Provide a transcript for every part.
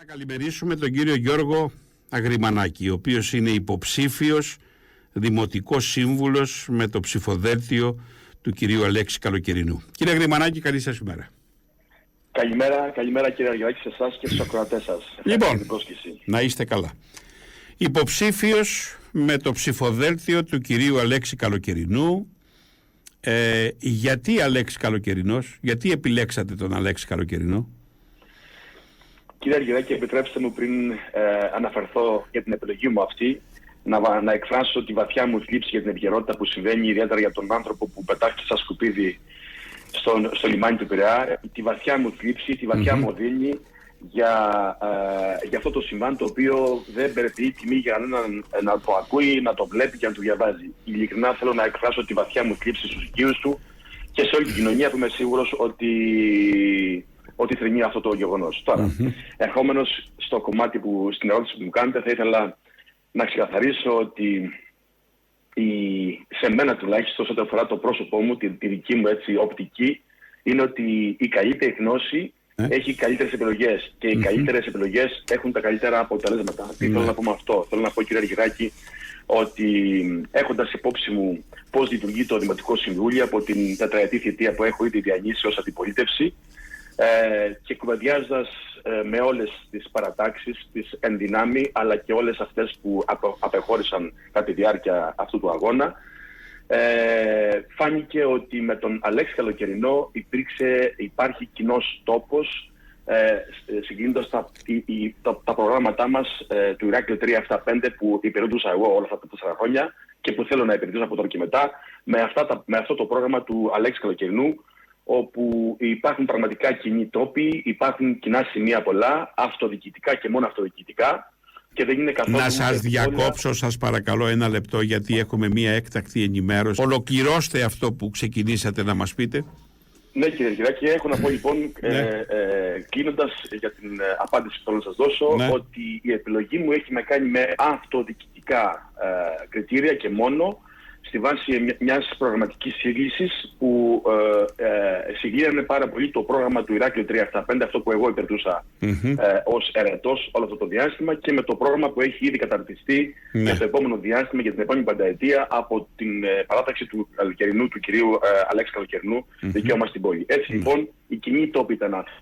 Να καλημερίσουμε τον κύριο Γιώργο Αγριμανάκη, ο οποίος είναι υποψήφιος δημοτικός σύμβουλος με το ψηφοδέλτιο του κυρίου Αλέξη Καλοκαιρινού. Κύριε Αγριμανάκη, καλή σας ημέρα. Καλημέρα κύριε Αργυράκη σε εσάς και στους ακροατές σας. Λοιπόν, να είστε καλά. Υποψήφιος με το ψηφοδέλτιο του κυρίου Αλέξη Καλοκαιρινού. Γιατί Αλέξη Καλοκαιρινός, γιατί επιλέξατε τον Αλέξη Καλοκαιρινό? Κύριε Αργυράκη, επιτρέψτε μου πριν αναφερθώ για την επιλογή μου αυτή, να εκφράσω τη βαθιά μου θλίψη για την επικαιρότητα που συμβαίνει, ιδιαίτερα για τον άνθρωπο που πετάχτηκε σαν σκουπίδι στο λιμάνι του Πειραιά. Τη βαθιά μου θλίψη, τη βαθιά μου οδύνη για αυτό το συμβάν, το οποίο δεν περιποιεί τιμή για κανέναν να το ακούει, να το βλέπει και να το διαβάζει. Ειλικρινά θέλω να εκφράσω τη βαθιά μου θλίψη στους οικείους του και σε όλη την κοινωνία, που είμαι σίγουρος ότι θρηνεί αυτό το γεγονός. Τώρα, ερχόμενος στο κομμάτι στην ερώτηση που μου κάνετε, θα ήθελα να ξεκαθαρίσω ότι σε μένα τουλάχιστον, ό,τι αφορά το πρόσωπό μου, τη δική μου οπτική, είναι ότι η καλύτερη γνώση έχει καλύτερες επιλογές και οι καλύτερες επιλογές έχουν τα καλύτερα αποτελέσματα. Τι θέλω να πω με αυτό? Θέλω να πω, κύριε Αργυράκη, ότι έχοντας υπόψη μου πώς λειτουργεί το Δημοτικό Συμβούλιο από την τετραετή θητεία που έχω ήδη διανύσει ως αντιπολίτευση, και κουβεντιάζοντας με όλες τις παρατάξεις, τις ενδυνάμει, αλλά και όλες αυτές που απεχώρησαν κατά τη διάρκεια αυτού του αγώνα, φάνηκε ότι με τον Αλέξη Καλοκαιρινό υπάρχει κοινός τόπος, συγκλίνοντας τα προγράμματά μας του Ηράκλειο 375 που υπηρετούσα εγώ όλα αυτά τα 4 χρόνια και που θέλω να υπηρετήσω από τώρα και μετά, με αυτό το πρόγραμμα του Αλέξη Καλοκαιρινού, όπου υπάρχουν πραγματικά κοινοί τόποι, υπάρχουν κοινά σημεία πολλά, αυτοδιοικητικά και μόνο αυτοδιοικητικά, και δεν είναι καθόλου... Να σας διακόψω, σας παρακαλώ, ένα λεπτό, γιατί έχουμε μία έκτακτη ενημέρωση. Ολοκληρώστε αυτό που ξεκινήσατε να μας πείτε. Ναι, κύριε Αργυράκη, έχω να πω λοιπόν, κλείνοντας για την απάντηση που θέλω να σας δώσω, ότι η επιλογή μου έχει να κάνει με αυτοδιοικητικά κριτήρια και μόνο, στη βάση μιας προγραμματικής σύγκλησης που συγκλίνανε πάρα πολύ το πρόγραμμα του Ηράκλειο 375, αυτό που εγώ υπηρετούσα ως ερετός όλο αυτό το διάστημα, και με το πρόγραμμα που έχει ήδη καταρτιστεί για το επόμενο διάστημα, για την επόμενη πενταετία, από την παράταξη του Καλοκαιρινού, του κυρίου Αλέξη Καλοκαιρινού, Δικαίωμα στην πόλη. Έτσι λοιπόν, η κοινή τόπη ήταν αυτή.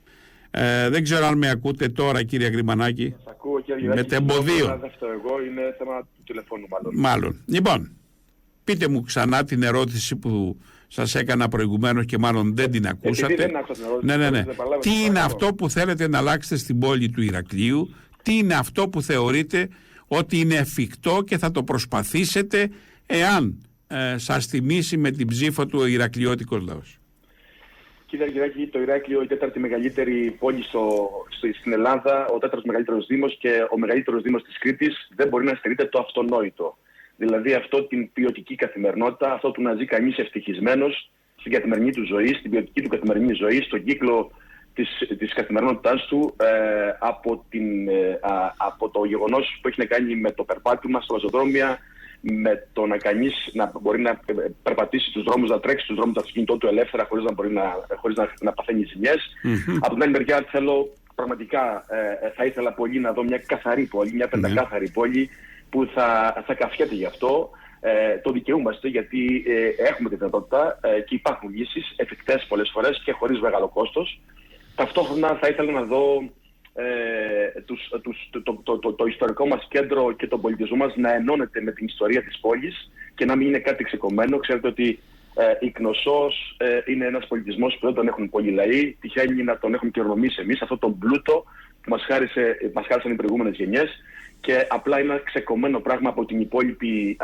Δεν ξέρω αν με ακούτε τώρα, κύριε Αγριμανάκη. Σας ακούω, κύριε Αγριμανάκη. Με τεμποδίο. Εγώ, είναι θέμα του τηλεφώνου μάλλον. Λοιπόν, πείτε μου ξανά την ερώτηση που σας έκανα προηγουμένως και μάλλον δεν την ακούσατε. Δεν άκουσα την ερώτηση. Ναι. Τι είναι αυτό που θέλετε να αλλάξετε στην πόλη του Ηρακλείου? Τι είναι αυτό που θεωρείτε ότι είναι εφικτό και θα το προσπαθήσετε εάν σας θυμίσει με την ψήφο του ο Ηρακλειώτικος λαός? Κύριε Αργυράκη, το Ηράκλειο, η τέταρτη μεγαλύτερη πόλη στην Ελλάδα, ο τέταρτος μεγαλύτερος δήμος και ο μεγαλύτερος δήμος της Κρήτης, δεν μπορεί να στερείται το αυτονόητο. Δηλαδή αυτό την ποιοτική καθημερινότητα, αυτό του να ζει κανείς ευτυχισμένος στην καθημερινή του ζωή, στην ποιοτική του καθημερινή ζωή, στον κύκλο της καθημερινότητάς του, από το γεγονός που έχει να κάνει με το περπάτημα στα πεζοδρόμια, με το να κανείς να μπορεί να περπατήσει τους δρόμους, να τρέξει τους δρόμους του αυτοκίνητό του ελεύθερα, χωρίς να παθαίνει ζημιές. Από την άλλη μεριά πραγματικά θα ήθελα πολύ να δω μια καθαρή πόλη, μια πεντακάθαρη πόλη, που θα καφιέται γι' αυτό. Το δικαιούμαστε, γιατί έχουμε τη δυνατότητα και υπάρχουν λύσεις εφικτές πολλές φορές και χωρίς μεγάλο κόστος. Ταυτόχρονα θα ήθελα να δω το ιστορικό μας κέντρο και τον πολιτισμό μας να ενώνεται με την ιστορία της πόλης και να μην είναι κάτι ξεκομμένο. Ξέρετε ότι η Κνωσσός είναι ένας πολιτισμός που δεν τον έχουν πολλοί λαοί, τυχαίνει να τον έχουμε κληρονομήσει εμείς, αυτό τον πλούτο που μας χάρισαν οι προηγούμενες γενιές, και απλά είναι ένα ξεκομμένο πράγμα από την υπόλοιπη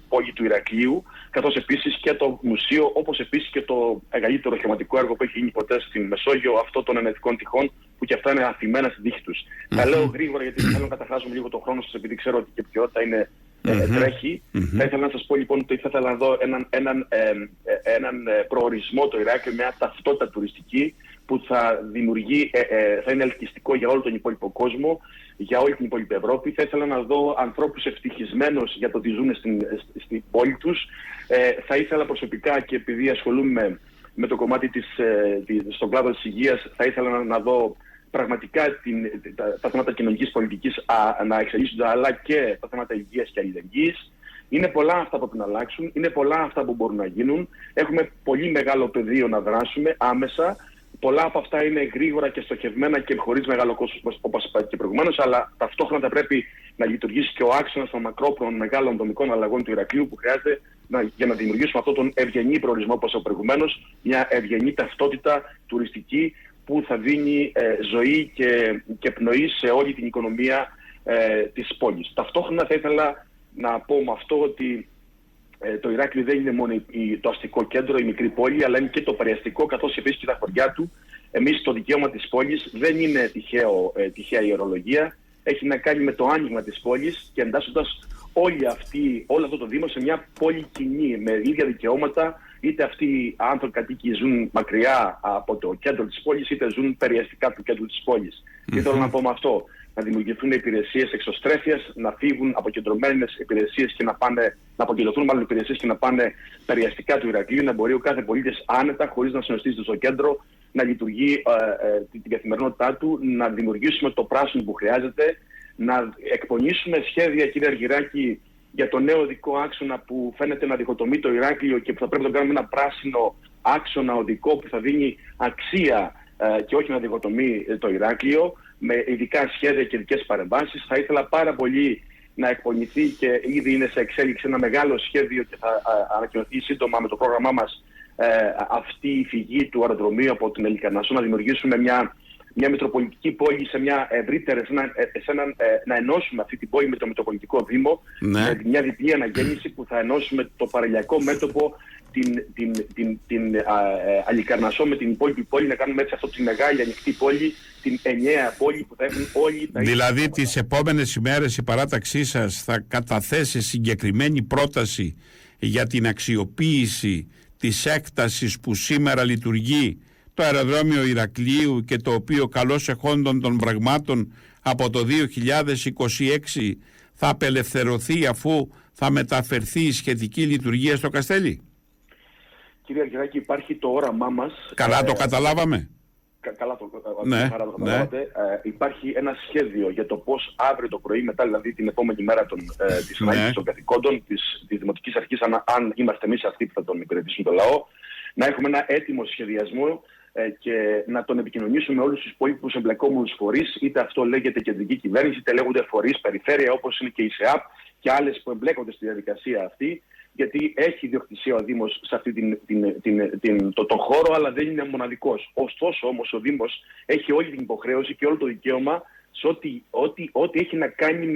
πόλη του Ηρακλείου, καθώς επίσης και το μουσείο, όπως επίσης και το μεγαλύτερο θεματικό έργο που έχει γίνει ποτέ στην Μεσόγειο, αυτό των ενετικών τυχών, που και αυτά είναι αφημένα στην τύχη τους. Τα λέω γρήγορα, γιατί θέλω να καταχάσουμε λίγο το χρόνο σας, επειδή ξέρω ότι η ποιότητα είναι τρέχει. Θα ήθελα να σας πω λοιπόν ότι θα ήθελα να δω έναν προορισμό το Ηράκλειο, μια ταυτότητα τουριστική που θα είναι ελκυστικό για όλο τον υπόλοιπο κόσμο, για όλη την υπόλοιπη Ευρώπη. Θα ήθελα να δω ανθρώπους ευτυχισμένους για το ότι ζουν στην πόλη τους. Θα ήθελα προσωπικά, και επειδή ασχολούμαι με το κομμάτι στον κλάδο της υγείας, θα ήθελα να δω πραγματικά τα θέματα κοινωνικής πολιτικής να εξελίσσονται, αλλά και τα θέματα υγείας και αλληλεγγύης. Είναι πολλά αυτά που πρέπει να αλλάξουν, είναι πολλά αυτά που μπορούν να γίνουν. Έχουμε πολύ μεγάλο πεδίο να δράσουμε άμεσα. Πολλά από αυτά είναι γρήγορα και στοχευμένα και χωρίς μεγάλο κόστος, όπως είπα και προηγουμένως, αλλά ταυτόχρονα θα πρέπει να λειτουργήσει και ο άξονας των μακρόπνων μεγάλων δομικών αλλαγών του Ηρακλείου που χρειάζεται για να δημιουργήσουμε αυτόν τον ευγενή προορισμό, όπως είπα προηγουμένως, μια ευγενή ταυτότητα τουριστική που θα δίνει ζωή και πνοή σε όλη την οικονομία της πόλης. Ταυτόχρονα θα ήθελα να πω με αυτό ότι το Ηράκλειο δεν είναι μόνο το αστικό κέντρο, η μικρή πόλη, αλλά είναι και το περιαστικό, καθώς επίσης και τα χωριά του. Εμείς το δικαίωμα της πόλης δεν είναι τυχαία ιερολογία. Έχει να κάνει με το άνοιγμα της πόλης και εντάσσοντας όλο αυτό το Δήμο σε μια πόλη κοινή, με ίδια δικαιώματα, είτε αυτοί οι άνθρωποι κατοίκοι ζουν μακριά από το κέντρο της πόλης, είτε ζουν περιαστικά του κέντρου της πόλης. Τι θέλω να πω με αυτό? Να δημιουργηθούν υπηρεσίες εξωστρέφειας, να φύγουν αποκεντρωμένες υπηρεσίες και να αποκεντρωθούν μάλλον υπηρεσίες και να πάνε περιαστικά του Ηρακλείου, να μπορεί ο κάθε πολίτης άνετα, χωρίς να συνοστίζεται στο κέντρο, να λειτουργεί την καθημερινότητά του, να δημιουργήσουμε το πράσινο που χρειάζεται, να εκπονήσουμε σχέδια, κύριε Αργυράκη, για το νέο οδικό άξονα που φαίνεται να διχοτομεί το Ηράκλειο και που θα πρέπει να το κάνουμε ένα πράσινο άξονα οδικό που θα δίνει αξία και όχι να διχοτομεί το Ηράκλειο, με ειδικά σχέδια και ειδικές παρεμβάσεις. Θα ήθελα πάρα πολύ να εκπονηθεί και ήδη είναι σε εξέλιξη ένα μεγάλο σχέδιο και θα ανακοινωθεί σύντομα με το πρόγραμμά μας αυτή η φυγή του αεροδρομίου από την Ελικαρνασσό, να δημιουργήσουμε μια μετροπολιτική πόλη σε μια ευρύτερη, να ενώσουμε αυτή την πόλη με το Μετροπολιτικό Δήμο, με μια διπλή αναγέννηση που θα ενώσουμε το παραλιακό μέτωπο, την Αλικαρνασσό με την υπόλοιπη πόλη, να κάνουμε έτσι αυτό τη μεγάλη ανοιχτή πόλη, την ενιαία πόλη που θα έχουν όλοι τα ίδια. Δηλαδή τις επόμενες ημέρες η παράταξή σας θα καταθέσει συγκεκριμένη πρόταση για την αξιοποίηση της έκτασης που σήμερα λειτουργεί το αεροδρόμιο Ηρακλείου και το οποίο καλώς εχόντων των πραγμάτων από το 2026 θα απελευθερωθεί αφού θα μεταφερθεί η σχετική λειτουργία στο Καστέλι. Κύριε Αργυράκη, υπάρχει το όραμά μας. Καλά το καταλάβαμε. Καλά το καταλάβατε. Υπάρχει ένα σχέδιο για το πώς αύριο το πρωί, μετά δηλαδή την επόμενη μέρα της ανάγκης των καθηκόντων της Δημοτικής Αρχής, αν είμαστε εμείς αυτοί που θα τον υπηρετήσουμε το λαό, να έχουμε ένα έτοιμο σχεδιασμό και να τον επικοινωνήσουμε με όλους τους υπόλοιπους εμπλεκόμενους φορείς, είτε αυτό λέγεται κεντρική κυβέρνηση, είτε λέγονται φορείς, περιφέρεια, όπως είναι και η ΣΕΑΠ και άλλες που εμπλέκονται στη διαδικασία αυτή, γιατί έχει ιδιοκτησία ο Δήμος σε αυτή τον χώρο, αλλά δεν είναι μοναδικός. Ωστόσο όμως ο Δήμος έχει όλη την υποχρέωση και όλο το δικαίωμα σε ό,τι έχει να κάνει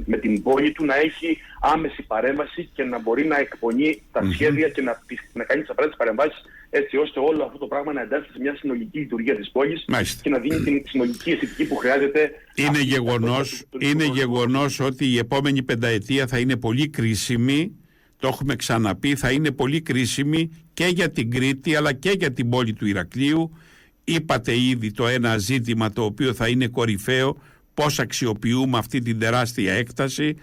με την πόλη του, να έχει άμεση παρέμβαση και να μπορεί να εκπονεί τα σχέδια και να κάνει τις απαραίτητες παρεμβάσεις, έτσι ώστε όλο αυτό το πράγμα να εντάσσεται σε μια συνολική λειτουργία της πόλης και να δίνει την συνολική αισθητική που χρειάζεται. Είναι γεγονός ότι η επόμενη πενταετία θα είναι πολύ κρίσιμη. Το έχουμε ξαναπεί, θα είναι πολύ κρίσιμη και για την Κρήτη αλλά και για την πόλη του Ηρακλείου. Είπατε ήδη το ένα ζήτημα το οποίο θα είναι κορυφαίο, πώς αξιοποιούμε αυτή την τεράστια έκταση.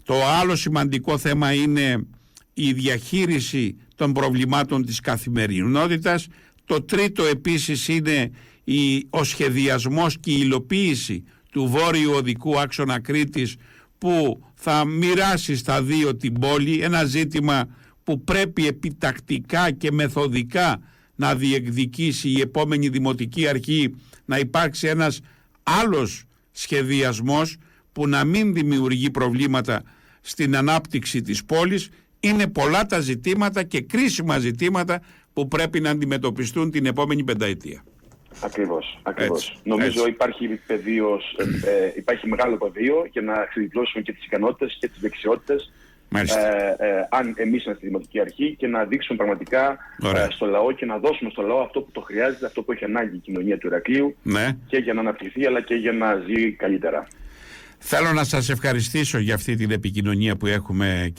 Το άλλο σημαντικό θέμα είναι η διαχείριση των προβλημάτων της καθημερινότητας. Το τρίτο επίσης είναι ο σχεδιασμός και η υλοποίηση του βόρειου οδικού άξονα Κρήτης που θα μοιράσει στα δύο την πόλη, ένα ζήτημα που πρέπει επιτακτικά και μεθοδικά να διεκδικήσει η επόμενη Δημοτική Αρχή, να υπάρξει ένας άλλος σχεδιασμός που να μην δημιουργεί προβλήματα στην ανάπτυξη της πόλης. Είναι πολλά τα ζητήματα και κρίσιμα ζητήματα που πρέπει να αντιμετωπιστούν την επόμενη πενταετία. Ακριβώς. Νομίζω υπάρχει μεγάλο πεδίο για να ξεδιπλώσουμε και τις ικανότητες και τις δεξιότητες αν εμείς είμαστε στη Δημοτική Αρχή και να δείξουμε πραγματικά στο λαό και να δώσουμε στο λαό αυτό που το χρειάζεται, αυτό που έχει ανάγκη η κοινωνία του Ηρακλείου και για να αναπτυχθεί αλλά και για να ζει καλύτερα. Θέλω να σας ευχαριστήσω για αυτή την επικοινωνία που έχουμε,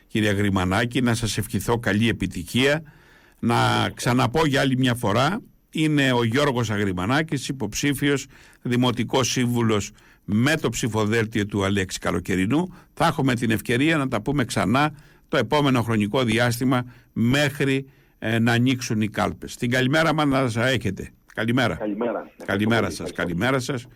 κύριε Γρημανάκη, να σας ευχηθώ καλή επιτυχία. Να ξαναπώ για άλλη μια φορά, είναι ο Γιώργος Αγρημανάκης, υποψήφιος δημοτικός σύμβουλος με το ψηφοδέλτιο του Αλέξη Καλοκαιρινού. Θα έχουμε την ευκαιρία να τα πούμε ξανά το επόμενο χρονικό διάστημα μέχρι να ανοίξουν οι κάλπες. Την καλημέρα μας να σας έχετε. Καλημέρα. Καλημέρα. Καλημέρα σας. Καλημέρα σας.